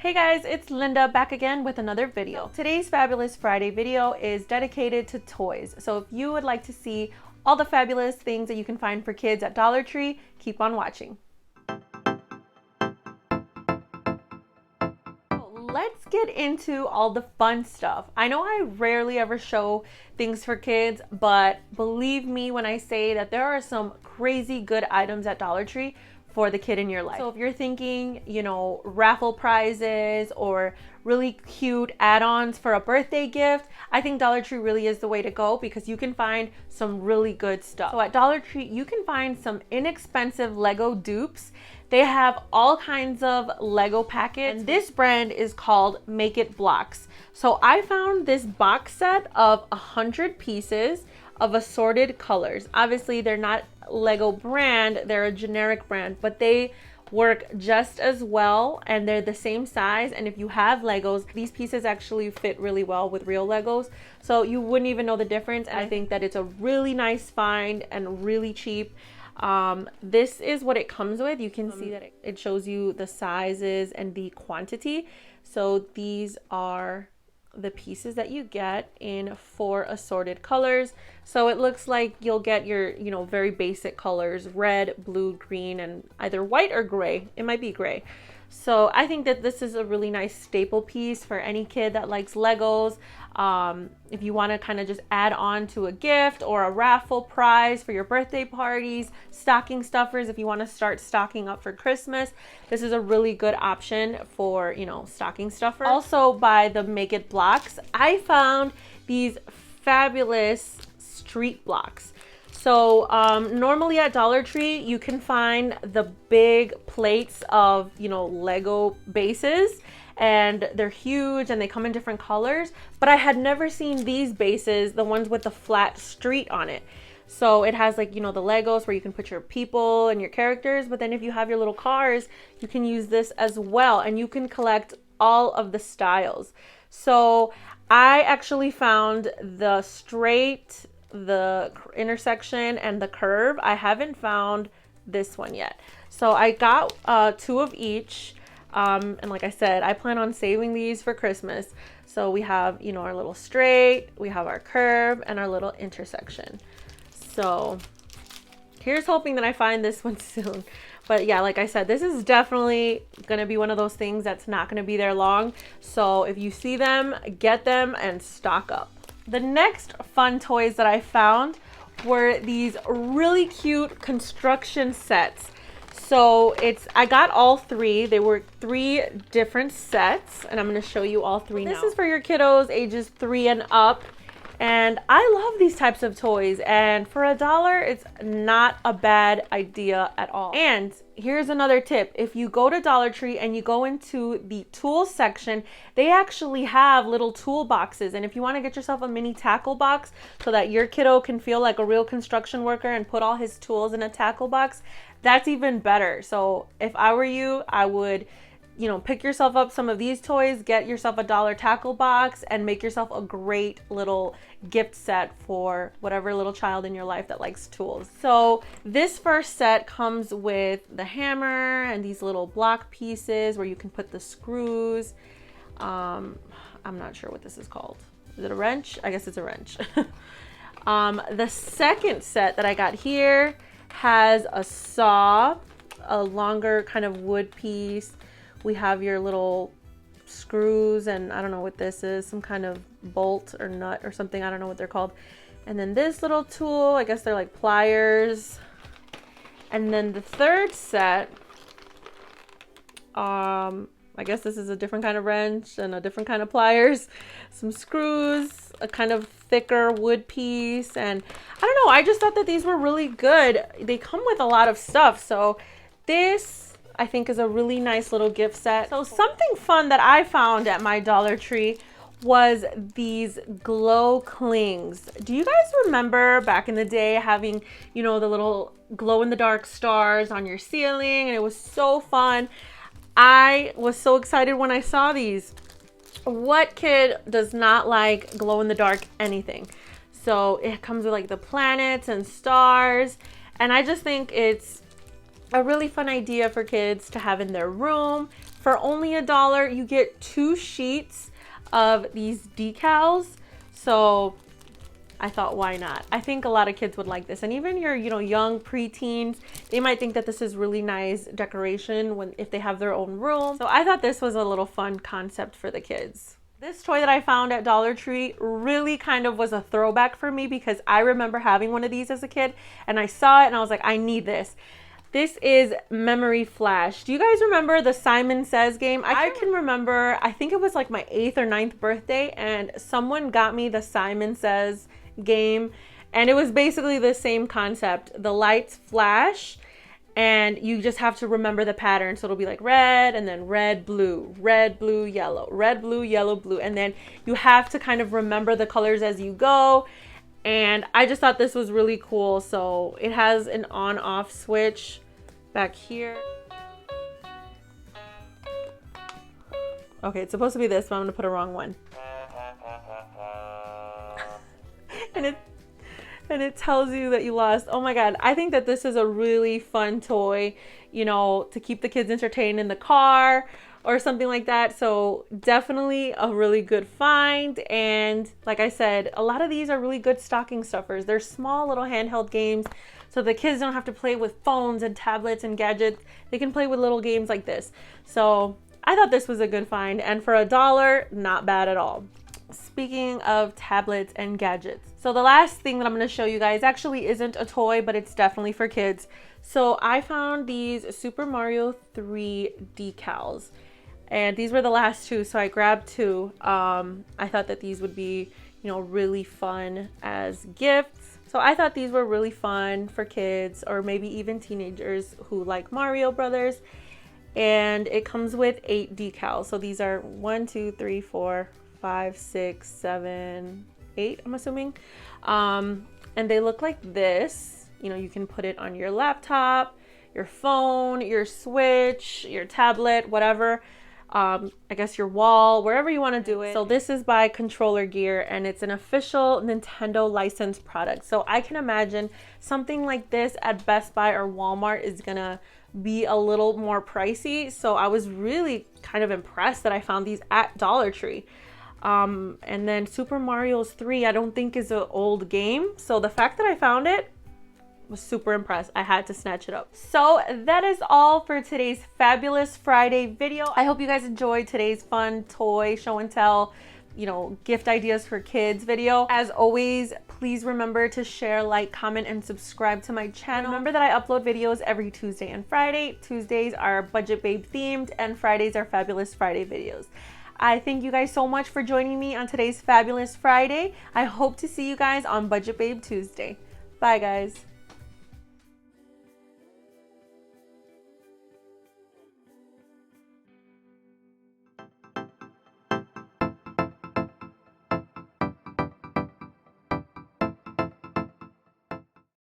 Hey guys, it's Linda back again with another video. Today's Fabulous Friday video is dedicated to toys. So if you would like to see all the fabulous things that you can find for kids at Dollar Tree, keep on watching. Let's get into all the fun stuff. I know I rarely ever show things for kids, but believe me when I say that there are some crazy good items at Dollar Tree for the kid in your life. So if you're thinking, raffle prizes or really cute add-ons for a birthday gift, I think Dollar Tree really is the way to go because you can find some really good stuff. So at Dollar Tree, you can find some inexpensive Lego dupes. They have all kinds of Lego packets, and this brand is called Make It Blocks. So I found this box set of 100 pieces of assorted colors. Obviously, they're not Lego brand, they're a generic brand, but they work just as well and they're the same size. And if you have Legos, these pieces actually fit really well with real Legos, so you wouldn't even know the difference. And I think that it's a really nice find and really cheap. This is what it comes with. You can see that it shows you the sizes and the quantity. So these are the pieces that you get in 4 assorted colors. So it looks like you'll get your, very basic colors: red, blue, green, and either white or gray. It might be gray. So I think that this is a really nice staple piece for any kid that likes Legos. If you want to kind of just add on to a gift or a raffle prize for your birthday parties, stocking stuffers, if you want to start stocking up for Christmas, this is a really good option for, stocking stuffers. Also by the Make It Blocks, I found these fabulous street blocks. So normally at Dollar Tree, you can find the big plates of, Lego bases, and they're huge and they come in different colors, but I had never seen these bases, the ones with the flat street on it. So it has the Legos where you can put your people and your characters, but then if you have your little cars, you can use this as well, and you can collect all of the styles. So I actually found the straight, the intersection, and the curve. I haven't found this one yet. So I got 2 of each. And like I said, I plan on saving these for Christmas. So we have, our little straight, we have our curve, and our little intersection. So here's hoping that I find this one soon. But yeah, like I said, this is definitely going to be one of those things that's not going to be there long. So if you see them, get them and stock up. The next fun toys that I found were these really cute construction sets. So I got all 3. They were 3 different sets, and I'm going to show you all 3 now. This is for your kiddos ages 3 and up. And I love these types of toys, and for $1, it's not a bad idea at all. And here's another tip. If you go to Dollar Tree and you go into the tools section, they actually have little tool boxes. And if you want to get yourself a mini tackle box so that your kiddo can feel like a real construction worker and put all his tools in a tackle box, that's even better. So if I were you, I would pick yourself up some of these toys, get yourself a $1 tackle box, and make yourself a great little gift set for whatever little child in your life that likes tools. So this first set comes with the hammer and these little block pieces where you can put the screws. I'm not sure what this is called. Is it a wrench? I guess it's a wrench. The second set that I got here has a saw, a longer kind of wood piece. We have your little screws, and I don't know what this is, some kind of bolt or nut or something. I don't know what they're called. And then this little tool, I guess they're like pliers. And then the third set, I guess this is a different kind of wrench and a different kind of pliers, some screws, a kind of thicker wood piece. And I don't know, I just thought that these were really good. They come with a lot of stuff. So this, I think, is a really nice little gift set. So something fun that I found at my Dollar Tree was these glow clings. Do you guys remember back in the day having, the little glow in the dark stars on your ceiling? And it was so fun. I was so excited when I saw these. What kid does not like glow in the dark anything? So it comes with the planets and stars. And I just think it's a really fun idea for kids to have in their room. for only $1, you get 2 sheets of these decals. So I thought, why not? I think a lot of kids would like this. And even your, young preteens, they might think that this is really nice decoration if they have their own room. So I thought this was a little fun concept for the kids. This toy that I found at Dollar Tree really kind of was a throwback for me because I remember having one of these as a kid and I saw it and I was like, I need this. This is Memory Flash. Do you guys remember the Simon Says game? I can remember, I think it was like my 8th or 9th birthday, and someone got me the Simon Says game, and it was basically the same concept. The lights flash and you just have to remember the pattern. So it'll be like red and then red, blue, yellow, red, blue, yellow, blue. And then you have to kind of remember the colors as you go. And I just thought this was really cool. So it has an on-off switch back here. Okay, it's supposed to be this, but I'm gonna put a wrong one. and it tells you that you lost. Oh my God, I think that this is a really fun toy, to keep the kids entertained in the car or something like that. So definitely a really good find. And like I said, a lot of these are really good stocking stuffers. They're small little handheld games, so the kids don't have to play with phones and tablets and gadgets. They can play with little games like this. So I thought this was a good find, and for $1, not bad at all. Speaking of tablets and gadgets, so the last thing that I'm going to show you guys actually isn't a toy, but it's definitely for kids. So I found these Super Mario 3 decals, and these were the last 2, so I grabbed 2. I thought that these would be, really fun as gifts. So I thought these were really fun for kids or maybe even teenagers who like Mario Brothers. And it comes with 8 decals. So these are 1, 2, 3, 4, 5, 6, 7, 8, I'm assuming. And they look like this. You can put it on your laptop, your phone, your Switch, your tablet, whatever. I guess your wall, wherever you want to do it. So this is by Controller Gear, and it's an official Nintendo licensed product. So I can imagine something like this at Best Buy or Walmart is gonna be a little more pricey. So I was really kind of impressed that I found these at Dollar Tree. And then Super Mario 3, I don't think is an old game. So the fact that I found it, was super impressed. I had to snatch it up. So that is all for today's Fabulous Friday video. I hope you guys enjoyed today's fun toy show and tell, gift ideas for kids video. As always, please remember to share, like, comment, and subscribe to my channel. Remember that I upload videos every Tuesday and Friday. Tuesdays are Budget Babe themed and Fridays are Fabulous Friday videos. I thank you guys so much for joining me on today's Fabulous Friday. I hope to see you guys on Budget Babe Tuesday. Bye guys.